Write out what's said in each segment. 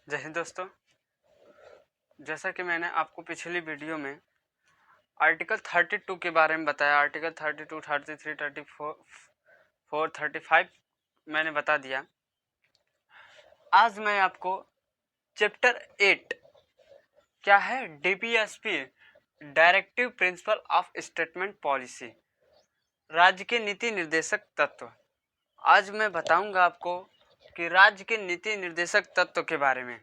जय हिंद दोस्तों, जैसा कि मैंने आपको पिछली वीडियो में आर्टिकल 32 के बारे में बताया, आर्टिकल 32, 33, 34, 35 मैंने बता दिया। आज मैं आपको चैप्टर 8 क्या है, DPSP directive principle of statement policy, राज्य के नीति निर्देशक तत्व। आज मैं बताऊंगा आपको कि राज्य के नीति निर्देशक तत्व के बारे में,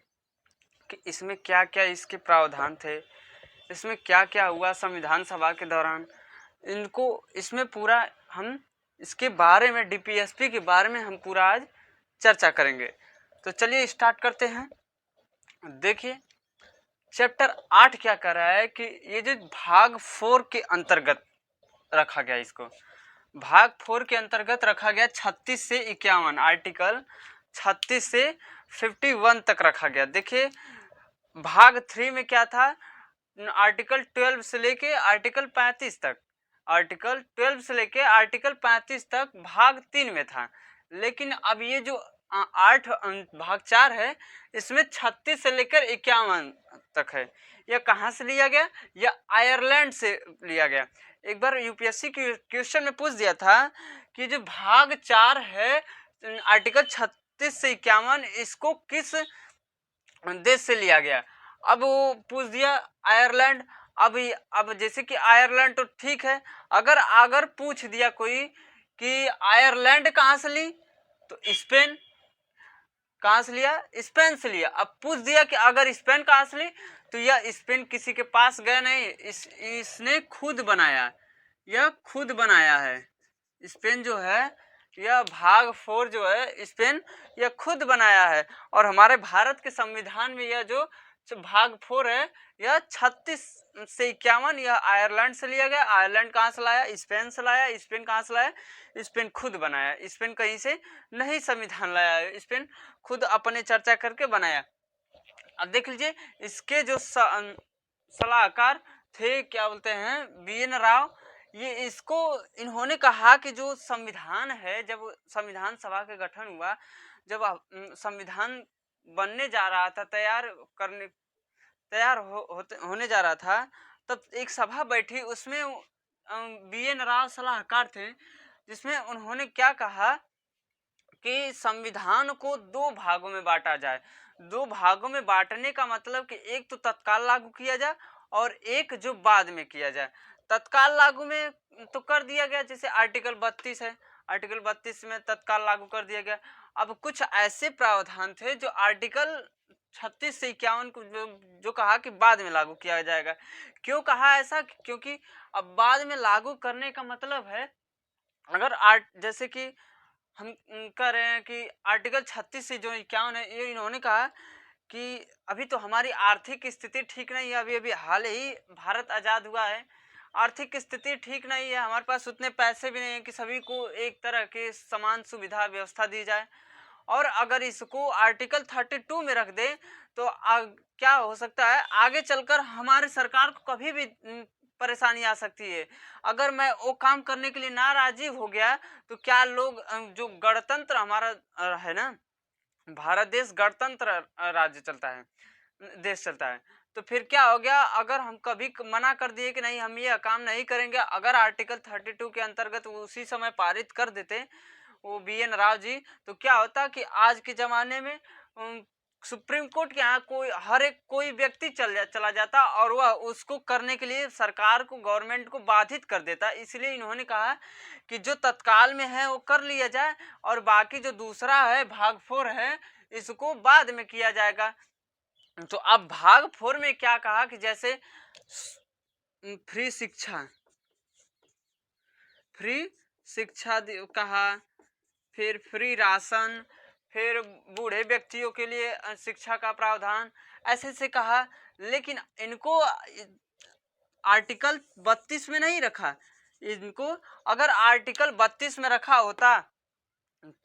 कि इसमें क्या क्या इसके प्रावधान थे, इसमें क्या क्या हुआ संविधान सभा के दौरान, इनको इसमें पूरा हम इसके बारे में, डीपीएसपी के बारे में हम पूरा आज चर्चा करेंगे। तो चलिए स्टार्ट करते हैं। देखिए चैप्टर 8 क्या कर रहा है कि ये जो भाग 4 के अंतर्गत रखा गया, इसको भाग 4 के अंतर्गत रखा गया 36 से 51, आर्टिकल 36 से 51 तक रखा गया। देखिए भाग 3 में क्या था, आर्टिकल 12 से लेके आर्टिकल 35 तक, आर्टिकल 12 से लेके आर्टिकल 35 तक भाग 3 में था। लेकिन अब ये जो 8 भाग 4 है, इसमें 36 से लेकर 51 तक है। यह कहाँ से लिया गया? यह आयरलैंड से लिया गया। एक बार यूपीएससी की क्वेश्चन में पूछ दिया था कि जो भाग 4 है आर्टिकल 36 से 51, इसको किस देश से लिया गया? अब वो पूछ दिया आयरलैंड। अब जैसे कि आयरलैंड तो ठीक है, अगर पूछ दिया कोई कि आयरलैंड कहाँ से ली, तो स्पेन। कहाँ से लिया? स्पेन से लिया। अब पूछ दिया कि अगर स्पेन कहाँ से ली, तो यह स्पेन किसी के पास गया नहीं, इसने खुद बनाया, यह खुद बनाया है। स्पेन जो है, यह भाग 4 जो है स्पेन, यह खुद बनाया है। और हमारे भारत के संविधान में यह जो भाग 4 है, यह 36 से 51 यह आयरलैंड से लिया गया। आयरलैंड कहाँ से लाया? स्पेन से लाया। स्पेन कहाँ से लाया? स्पेन खुद बनाया। स्पेन कहीं से नहीं संविधान लाया है, स्पेन खुद अपने चर्चा करके बनाया। अब देख लीजिए इसके जो सलाहकार थे, क्या बोलते हैं, बी एन राव, ये इसको इन्होंने कहा कि जो संविधान है, जब संविधान सभा का गठन हुआ, जब संविधान बनने जा रहा था, तैयार होने जा रहा था, तब एक सभा बैठी, उसमें बी एन राव सलाहकार थे, जिसमें उन्होंने क्या कहा कि संविधान को 2 भागों में बांटा जाए। 2 भागों में बांटने का मतलब कि एक तो तत्काल लागू किया जाए और एक जो बाद में किया जाए। तत्काल लागू में तो कर दिया गया, जैसे आर्टिकल 32 है, आर्टिकल 32 में तत्काल लागू कर दिया गया। अब कुछ ऐसे प्रावधान थे जो आर्टिकल 36 से 51 को जो कहा कि बाद में लागू किया जाएगा। क्यों कहा ऐसा? क्योंकि अब बाद में लागू करने का मतलब है, अगर जैसे कि हम कह रहे हैं कि आर्टिकल 36 से जो 51 है, ये इन्होंने कहा कि अभी तो हमारी आर्थिक स्थिति ठीक नहीं है, अभी हाल ही भारत आज़ाद हुआ है, आर्थिक स्थिति ठीक नहीं है, हमारे पास उतने पैसे भी नहीं है कि सभी को एक तरह के समान सुविधा व्यवस्था दी जाए। और अगर इसको आर्टिकल 32 में रख दे तो क्या हो सकता है, आगे चलकर हमारे सरकार को कभी भी परेशानी आ सकती है। अगर मैं वो काम करने के लिए ना राजी हो गया, तो क्या लोग जो गणतंत्र हमारा है ना, भारत देश गणतंत्र राज्य चलता है, देश चलता है, तो फिर क्या हो गया, अगर हम कभी मना कर दिए कि नहीं हम ये काम नहीं करेंगे, अगर आर्टिकल 32 के अंतर्गत उसी समय पारित कर देते वो बी एन राव जी, तो क्या होता कि आज के जमाने में सुप्रीम कोर्ट के यहाँ हर एक कोई व्यक्ति चला जाता और वह उसको करने के लिए सरकार को, गवर्नमेंट को बाधित कर देता। इसलिए इन्होंने कहा कि जो तत्काल में है वो कर लिया जाए और बाकी जो दूसरा है भाग 4 है, इसको बाद में किया जाएगा। तो अब भाग 4 में क्या कहा कि जैसे फ्री शिक्षा कहा, फिर फ्री राशन, फिर बूढ़े व्यक्तियों के लिए शिक्षा का प्रावधान, ऐसे से कहा। लेकिन इनको आर्टिकल 32 में नहीं रखा। इनको अगर आर्टिकल 32 में रखा होता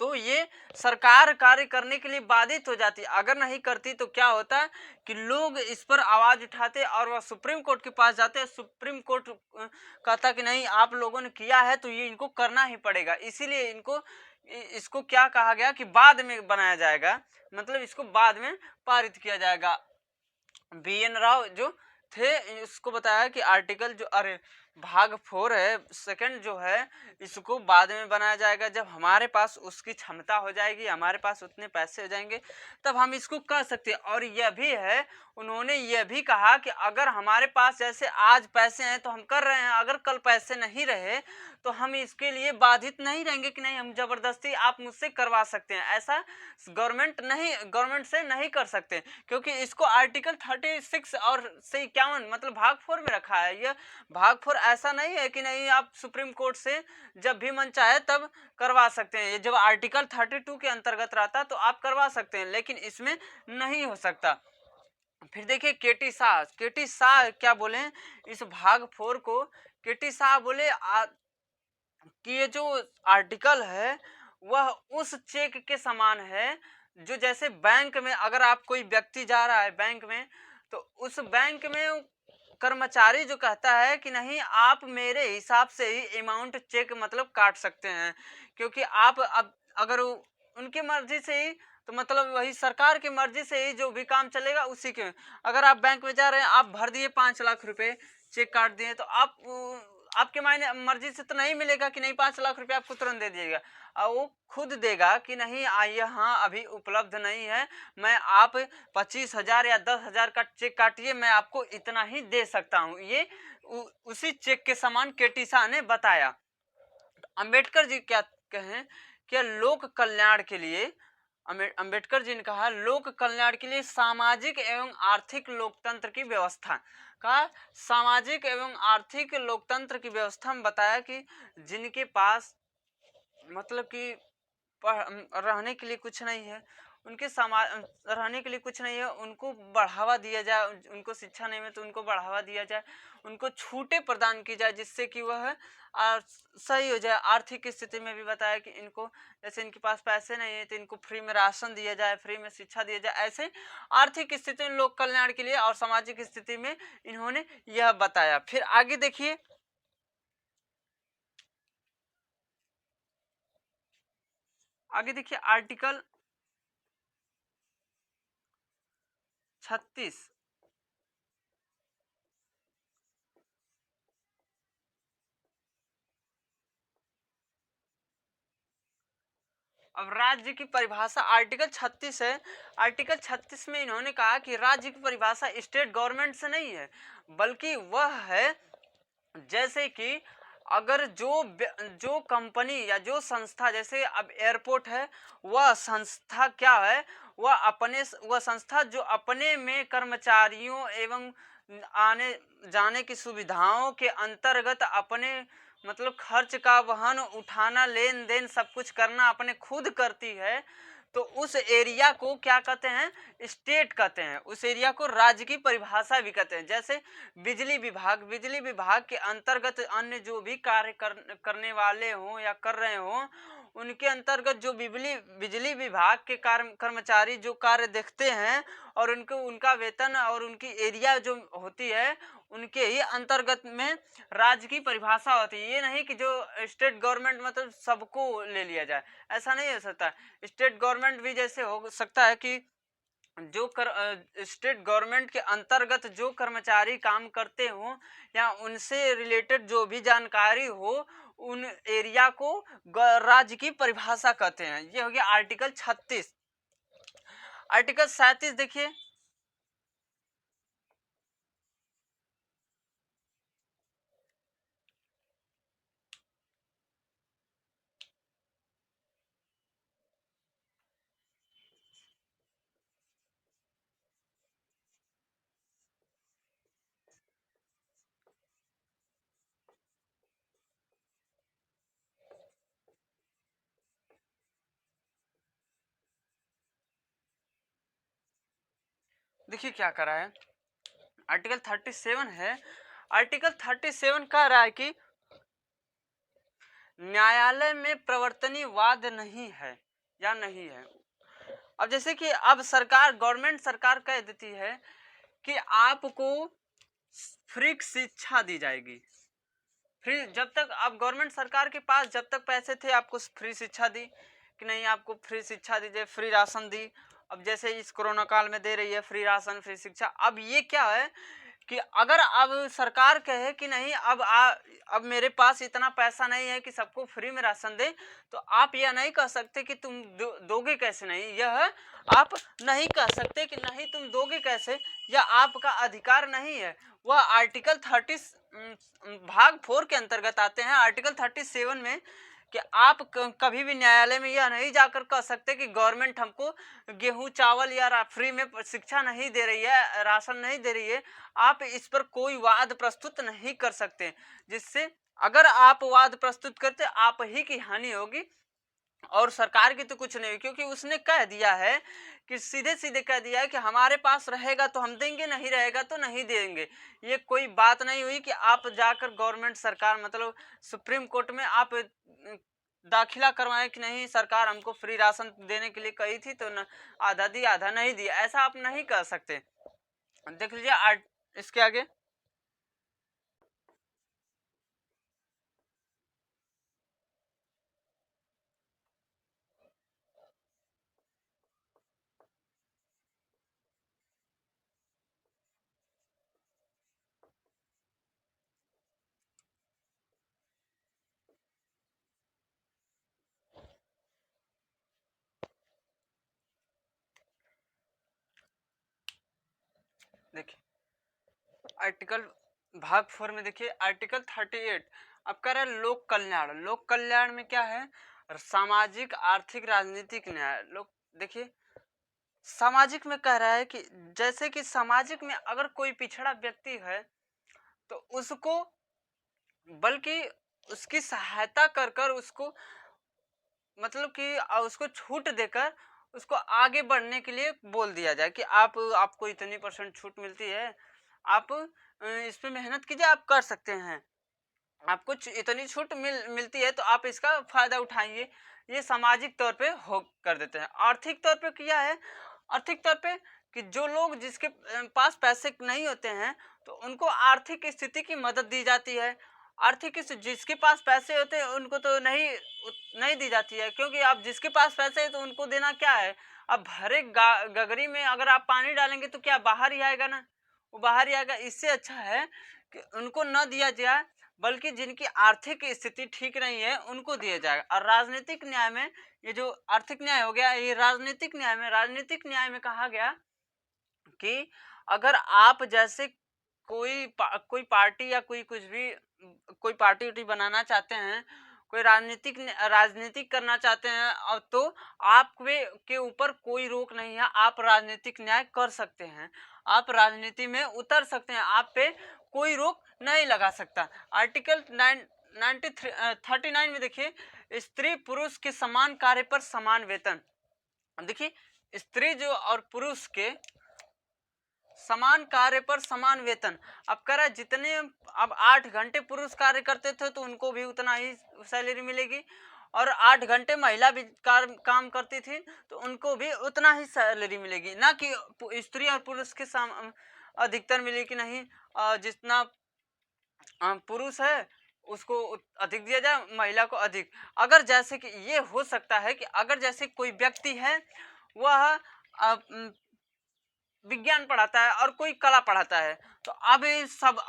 तो ये सरकार कार्य करने के लिए बाधित हो जाती है। अगर नहीं करती तो क्या होता है कि लोग इस पर आवाज उठाते और वह सुप्रीम कोर्ट के पास जाते हैं। सुप्रीम कोर्ट कहता कि नहीं, आप लोगों ने किया है तो ये इनको करना ही पड़ेगा। इसीलिए इसको क्या कहा गया कि बाद में बनाया जाएगा, मतलब इसको बाद में पारित किया जाएगा। BN राव जो थे, इसको बताया कि आर्टिकल जो अरे भाग 4 है, सेकंड जो है, इसको बाद में बनाया जाएगा। जब हमारे पास उसकी क्षमता हो जाएगी, हमारे पास उतने पैसे हो जाएंगे, तब हम इसको कर सकते हैं। और यह भी है, उन्होंने यह भी कहा कि अगर हमारे पास जैसे आज पैसे हैं तो हम कर रहे हैं, अगर कल पैसे नहीं रहे तो हम इसके लिए बाधित नहीं रहेंगे कि नहीं हम जबरदस्ती आप मुझसे करवा सकते हैं। ऐसा गवर्नमेंट से नहीं कर सकते, क्योंकि इसको आर्टिकल 36 और से 51 मतलब भाग 4 में रखा है। यह भाग 4 ऐसा नहीं है कि नहीं आप सुप्रीम कोर्ट से जब भी मन चाहे तब करवा सकते हैं। ये जब आर्टिकल 32 के अंतर्गत रहता तो आप करवा सकते हैं, लेकिन इसमें नहीं हो सकता। फिर देखिए केटी शाह क्या बोले इस भाग 4 को। केटी शाह बोले कि ये जो आर्टिकल है वह उस चेक के समान है जो जैसे बैंक में अगर आप कोई व्यक्ति जा रहा है बैंक में, तो उस बैंक में कर्मचारी जो कहता है कि नहीं आप मेरे हिसाब से ही अमाउंट चेक मतलब काट सकते हैं, क्योंकि आप अब अगर उनकी मर्जी से ही, तो मतलब वही सरकार की मर्जी से ही जो भी काम चलेगा उसी के। अगर आप बैंक में जा रहे हैं, आप भर दिए 5 लाख रुपए, चेक काट दिए, तो आपके मायने मर्जी से तो नहीं मिलेगा कि नहीं 5 लाख रुपए आपको तुरंत दे दिएगा। वो खुद देगा कि नहीं यहाँ अभी उपलब्ध नहीं है, मैं आप 25,000 या 10,000 का चेक काटिए, मैं आपको इतना ही दे सकता हूँ। ये उसी चेक के समान केटी शाह ने बताया। अंबेडकर जी क्या कहें कि लोक कल्याण के लिए, अंबेडकर जी ने कहा लोक कल्याण के लिए सामाजिक एवं आर्थिक लोकतंत्र की व्यवस्था का, सामाजिक एवं आर्थिक लोकतंत्र की व्यवस्था में बताया कि जिनके पास मतलब कि रहने के लिए कुछ नहीं है, उनके रहने के लिए कुछ नहीं है, उनको बढ़ावा दिया जाए, उनको शिक्षा नहीं है तो उनको बढ़ावा दिया जाए, उनको छूटें प्रदान की जाए जिससे कि वह सही हो जाए। आर्थिक स्थिति में भी बताया कि इनको जैसे इनके पास पैसे नहीं है तो इनको फ्री में राशन दिया जाए, फ्री में शिक्षा दिया जाए। ऐसे आर्थिक स्थिति में लोक कल्याण के लिए और सामाजिक स्थिति में इन्होंने यह बताया। फिर आगे देखिए, आर्टिकल 36। अब राज्य की परिभाषा आर्टिकल 36 है। आर्टिकल 36 में इन्होंने कहा कि राज्य की परिभाषा स्टेट गवर्नमेंट से नहीं है, बल्कि वह है जैसे कि अगर जो कंपनी या जो संस्था, जैसे अब एयरपोर्ट है, वह संस्था क्या है, वह संस्था जो अपने में कर्मचारियों एवं आने जाने की सुविधाओं के अंतर्गत अपने मतलब खर्च का वहन उठाना, लेन देन सब कुछ करना अपने खुद करती है, तो उस एरिया को क्या कहते हैं, स्टेट कहते हैं। उस एरिया को राज्य की परिभाषा भी कहते हैं। जैसे बिजली विभाग के अंतर्गत अन्य जो भी कार्य करने वाले हों या कर रहे हों, उनके अंतर्गत जो बिजली विभाग के कर्मचारी जो कार्य देखते हैं और उनका वेतन और उनकी एरिया जो होती है, उनके ही अंतर्गत में राज्य की परिभाषा होती है। ये नहीं कि जो स्टेट गवर्नमेंट मतलब सबको ले लिया जाए, ऐसा नहीं हो सकता। स्टेट गवर्नमेंट भी जैसे हो सकता है कि स्टेट गवर्नमेंट के अंतर्गत जो कर्मचारी काम करते हो या उनसे रिलेटेड जो भी जानकारी हो, उन एरिया को राज्य की परिभाषा कहते हैं। ये हो गया आर्टिकल 36। आर्टिकल 37 देखिए, देखिए क्या करा है, आर्टिकल 37 है। आर्टिकल 37 कह रहा है कि न्यायालय में प्रवर्तनीय वाद नहीं है या नहीं है। अब जैसे कि अब सरकार, गवर्नमेंट सरकार कह देती है कि आपको फ्री शिक्षा दी जाएगी। फ्री, जब तक अब गवर्नमेंट सरकार के पास जब तक पैसे थे आपको फ्री शिक्षा दी कि नहीं, आपको फ्री शिक्षा दीजिए, फ्री राशन दी। अब जैसे इस कोरोना काल में दे रही है फ्री राशन, फ्री शिक्षा। अब ये क्या है कि अगर अब सरकार कहे कि नहीं, अब मेरे पास इतना पैसा नहीं है कि सबको फ्री में राशन दे, तो आप यह नहीं कह सकते कि तुम दोगे कैसे नहीं, यह आप नहीं कह सकते कि नहीं तुम दोगे कैसे, यह आपका अधिकार नहीं है। वह आर्टिकल 30 भाग 4 के अंतर्गत आते हैं। आर्टिकल 37 में कि आप कभी भी न्यायालय में यह नहीं जाकर कह सकते कि गवर्नमेंट हमको गेहूं चावल या फ्री में शिक्षा नहीं दे रही है, राशन नहीं दे रही है। आप इस पर कोई वाद प्रस्तुत नहीं कर सकते, जिससे अगर आप वाद प्रस्तुत करते आप ही की हानि होगी और सरकार की तो कुछ नहीं, क्योंकि उसने कह दिया है कि सीधे सीधे कह दिया है कि हमारे पास रहेगा तो हम देंगे, नहीं रहेगा तो नहीं देंगे। ये कोई बात नहीं हुई कि आप जाकर गवर्नमेंट सरकार मतलब सुप्रीम कोर्ट में आप दाखिला करवाएं कि नहीं सरकार हमको फ्री राशन देने के लिए कही थी तो न आधा दी आधा नहीं दिया, ऐसा आप नहीं कर सकते। देख लीजिए इसके आगे देखिए आर्टिकल भाग 4 में देखिए आर्टिकल 38 अब कह रहा है लोक कल्याण। लोक कल्याण में क्या है, सामाजिक आर्थिक राजनीतिक न्याय। लोग देखिए सामाजिक में कह रहा है कि जैसे कि सामाजिक में अगर कोई पिछड़ा व्यक्ति है तो उसको बल्कि उसकी सहायता कर कर उसको मतलब कि उसको छूट देकर उसको आगे बढ़ने के लिए बोल दिया जाए कि आपको इतनी % छूट मिलती है, आप इस पे मेहनत कीजिए, आप कर सकते हैं, आपको इतनी छूट मिलती है तो आप इसका फायदा उठाइए। ये सामाजिक तौर पे हो कर देते हैं। आर्थिक तौर पे क्या है, आर्थिक तौर पे कि जो लोग जिसके पास पैसे नहीं होते हैं तो उनको आर्थिक स्थिति की मदद दी जाती है। आर्थिक जिसके पास पैसे होते हैं उनको तो नहीं दी जाती है, क्योंकि अब जिसके पास पैसे है तो उनको देना क्या है। अब भरे गगरी में अगर आप पानी डालेंगे तो क्या बाहर ही आएगा ना, वो बाहर ही आएगा। इससे अच्छा है कि उनको न दिया जाए, बल्कि जिनकी आर्थिक स्थिति ठीक नहीं है उनको दिया जाएगा। और राजनीतिक न्याय में ये जो आर्थिक न्याय हो गया, ये राजनीतिक न्याय में कहा गया कि अगर आप जैसे कोई पार्टी या कोई कुछ भी कोई पार्टी उटी बनाना चाहते हैं, कोई राजनीतिक करना चाहते हैं और तो आप के ऊपर कोई रोक नहीं है, आप राजनीतिक न्याय कर सकते हैं, आप राजनीति में उतर सकते हैं, आप पे कोई रोक नहीं लगा सकता। आर्टिकल 39 में देखिए स्त्री पुरुष के समान कार्य पर समान वेतन। देखिए स्त्री जो और पुरुष के समान कार्य पर समान वेतन। अब कह रहा है जितने अब 8 घंटे पुरुष कार्य करते थे तो उनको भी उतना ही सैलरी मिलेगी, और 8 घंटे महिला भी काम करती थी तो उनको भी उतना ही सैलरी मिलेगी, ना कि स्त्री और पुरुष के अधिकतर मिलेगी नहीं। जितना पुरुष है उसको अधिक दिया जाए, महिला को अधिक। अगर जैसे कि ये हो सकता है कि अगर जैसे कोई व्यक्ति है वह विज्ञान पढ़ाता है और कोई कला पढ़ाता है, तो अब सब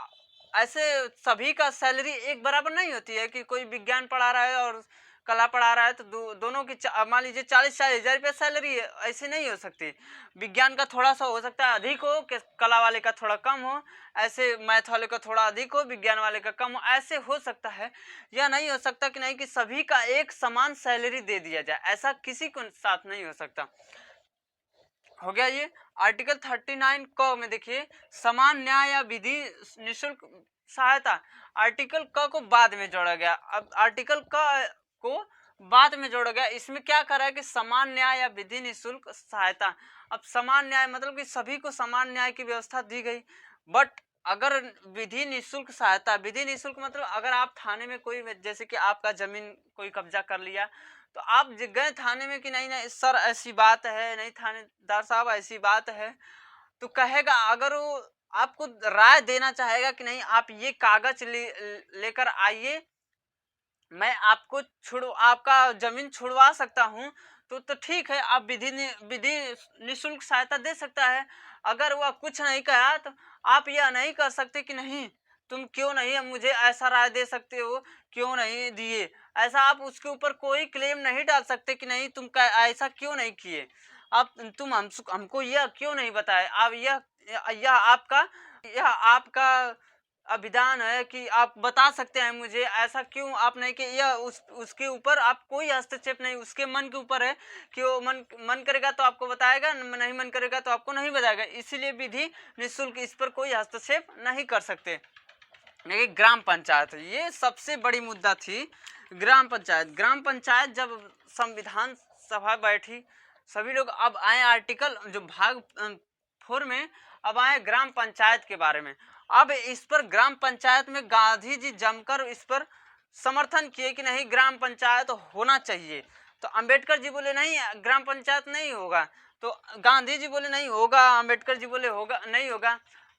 ऐसे सभी का सैलरी एक बराबर नहीं होती है कि कोई विज्ञान पढ़ा रहा है और कला पढ़ा रहा है तो दोनों की मान लीजिए 40-40 हज़ार रुपये सैलरी है, ऐसे नहीं हो सकती। विज्ञान का थोड़ा सा हो सकता है अधिक हो, कि कला वाले का थोड़ा कम हो, ऐसे मैथ वाले का थोड़ा अधिक हो, विज्ञान वाले का कम हो, ऐसे हो सकता है। यह नहीं हो सकता कि नहीं कि सभी का एक समान सैलरी दे दिया जाए, ऐसा किसी को साथ नहीं हो सकता। हो गया ये आर्टिकल 39 क में देखिए समान न्याय या विधि निशुल्क सहायता। आर्टिकल क को बाद में जोड़ा गया, अब आर्टिकल क को बाद में जोड़ा गया। इसमें क्या करा है कि समान न्याय या विधि निशुल्क सहायता। अब समान न्याय मतलब कि सभी को समान न्याय की व्यवस्था दी गई, बट अगर विधि निःशुल्क सहायता, विधि निःशुल्क मतलब अगर आप थाने में कोई, जैसे कि आपका जमीन कोई कब्जा कर लिया, तो आप गए थाने में कि नहीं नहीं सर ऐसी बात है, नहीं थानेदार साहब ऐसी बात है, तो कहेगा, अगर वो आपको राय देना चाहेगा कि नहीं आप ये कागज लेकर आइए, मैं आपको आपका जमीन छुड़वा सकता हूँ, तो ठीक है, आप विधि निःशुल्क सहायता दे सकता है। अगर वह कुछ नहीं कहा तो आप यह नहीं कर सकते कि नहीं तुम क्यों नहीं मुझे ऐसा राय दे सकते हो, क्यों नहीं दिए, ऐसा आप उसके ऊपर कोई क्लेम नहीं डाल सकते कि नहीं तुम ऐसा क्यों नहीं किए, आप तुम हमको यह क्यों नहीं बताए, आप यह आपका अभिधान है कि आप बता सकते हैं मुझे, ऐसा क्यों आप नहीं कि यह उसके ऊपर आप कोई हस्तक्षेप नहीं, उसके मन के ऊपर है कि वो मन करेगा तो आपको बताएगा, नहीं मन करेगा तो आपको नहीं बताएगा, इसीलिए विधि निःशुल्क इस पर कोई हस्तक्षेप नहीं कर सकते। लेकिन ग्राम पंचायत, ये सबसे बड़ी मुद्दा थी। ग्राम पंचायत जब संविधान सभा बैठी, सभी लोग अब आए आर्टिकल जो भाग 4 में, अब आए ग्राम पंचायत के बारे में। अब इस पर ग्राम पंचायत में गांधी जी जमकर इस पर समर्थन किए कि नहीं ग्राम पंचायत होना चाहिए, तो अंबेडकर जी बोले नहीं ग्राम पंचायत नहीं होगा, तो गांधी जी बोले नहीं होगा, अंबेडकर जी बोले होगा नहीं होगा।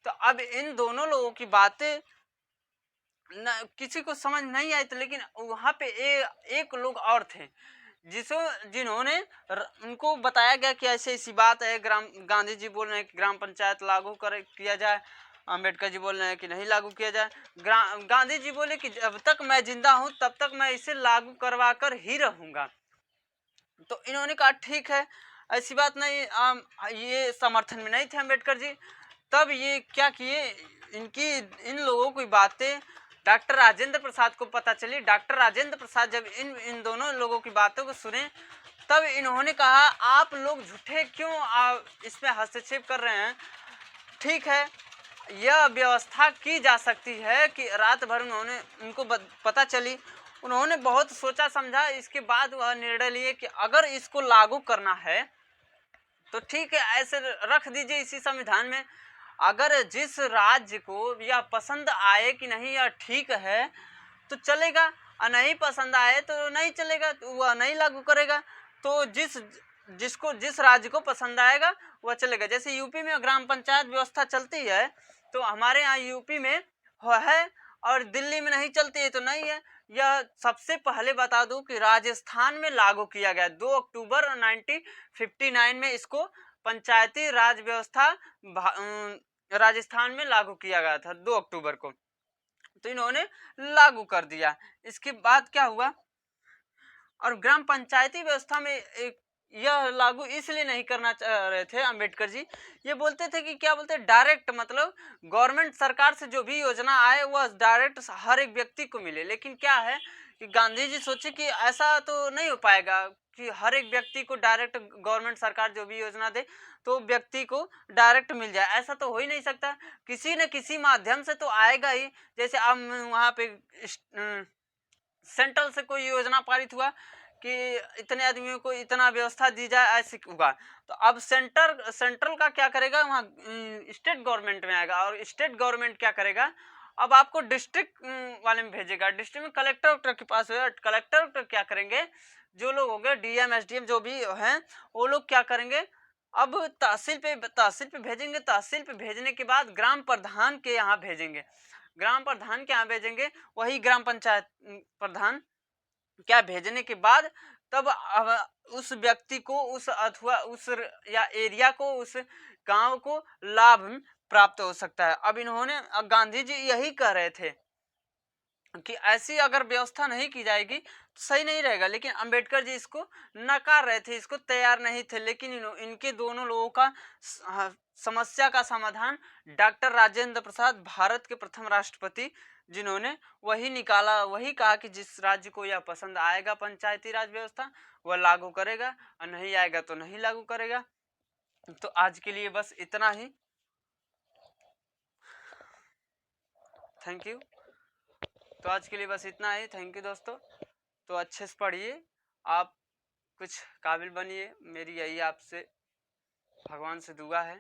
तो अब इन दोनों लोगों की बातें किसी को समझ नहीं आई थी, लेकिन वहां पे एक लोग और थे जिन्होंने उनको बताया गया कि ऐसी ऐसी बात है, गांधी जी बोल रहे हैं कि ग्राम पंचायत लागू किया जाए, अंबेडकर जी बोल रहे हैं कि नहीं लागू किया जाए। गांधी जी बोले कि जब तक मैं जिंदा हूं तब तक मैं इसे लागू करवा कर ही रहूंगा। तो इन्होंने कहा ठीक है, ऐसी बात नहीं, ये समर्थन में नहीं थे अम्बेडकर जी। तब ये क्या किए, इन लोगों की बातें डॉक्टर राजेंद्र प्रसाद को पता चली। डॉक्टर राजेंद्र प्रसाद जब इन दोनों लोगों की बातों को सुने, तब इन्होंने कहा आप लोग झूठे क्यों इसमें हस्तक्षेप कर रहे हैं, ठीक है यह व्यवस्था की जा सकती है कि रात भर उनको पता चली, उन्होंने बहुत सोचा समझा, इसके बाद वह निर्णय लिए कि अगर इसको लागू करना है तो ठीक है ऐसे रख दीजिए इसी संविधान में, अगर जिस राज्य को यह पसंद आए कि नहीं यह ठीक है तो चलेगा, और नहीं पसंद आए तो नहीं चलेगा, तो वह नहीं लागू करेगा। तो जिस राज्य को पसंद आएगा वह चलेगा। जैसे यूपी में ग्राम पंचायत व्यवस्था चलती है, तो हमारे यहाँ यूपी में है और दिल्ली में नहीं चलती है तो नहीं है। यह सबसे पहले बता दूं कि राजस्थान में लागू किया गया 2 अक्टूबर 1959 में, इसको पंचायती राज व्यवस्था राजस्थान में लागू किया गया था 2 अक्टूबर को, तो इन्होंने लागू कर दिया। इसके बाद क्या हुआ, और ग्राम पंचायती व्यवस्था में यह लागू इसलिए नहीं करना चाह रहे थे अम्बेडकर जी, ये बोलते थे कि क्या बोलते डायरेक्ट, मतलब गवर्नमेंट सरकार से जो भी योजना आए वह डायरेक्ट हर एक व्यक्ति को मिले। लेकिन क्या है कि गांधी जी सोचे कि ऐसा तो नहीं हो पाएगा कि हर एक व्यक्ति को डायरेक्ट गवर्नमेंट सरकार जो भी योजना दे तो व्यक्ति को डायरेक्ट मिल जाए, ऐसा तो हो ही नहीं सकता, किसी न किसी माध्यम से तो आएगा ही। जैसे अब वहाँ पे सेंट्रल से कोई योजना पारित हुआ कि इतने आदमियों को इतना व्यवस्था दी जाए, ऐसे होगा, तो अब सेंट्रल का क्या करेगा, वहाँ स्टेट गवर्नमेंट में आएगा, और स्टेट गवर्नमेंट क्या करेगा, अब आपको डिस्ट्रिक्ट वाले में भेजेगा, डिस्ट्रिक्ट में कलेक्टर के पास है, कलेक्टर क्या करेंगे, जो लोग हो गए डीएम एसडीएम जो भी हैं वो लोग क्या करेंगे, अब तहसील पे भेजेंगे, तहसील पे भेजने के बाद ग्राम प्रधान के यहाँ भेजेंगे, ग्राम प्रधान के यहाँ भेजेंगे, वही ग्राम पंचायत प्रधान क्या भेजने के बाद तब उस व्यक्ति को उस अथवा उस या एरिया को उस गांव को लाभ प्राप्त हो सकता है। अब इन्होंने गांधी जी यही कह रहे थे कि ऐसी अगर व्यवस्था नहीं की जाएगी तो सही नहीं रहेगा, लेकिन अंबेडकर जी इसको नकार रहे थे, इसको तैयार नहीं थे। लेकिन इनके दोनों लोगों का समस्या का समाधान डॉक्टर राजेंद्र प्रसाद, भारत के प्रथम राष्ट्रपति, जिन्होंने वही निकाला, वही कहा कि जिस राज्य को यह पसंद आएगा पंचायती राज व्यवस्था वह लागू करेगा, और नहीं आएगा तो नहीं लागू करेगा। तो आज के लिए बस इतना ही, थैंक यू। तो आज के लिए बस इतना ही, थैंक यू दोस्तों। तो अच्छे से पढ़िए, आप कुछ काबिल बनिए, मेरी यही आपसे भगवान से दुआ है।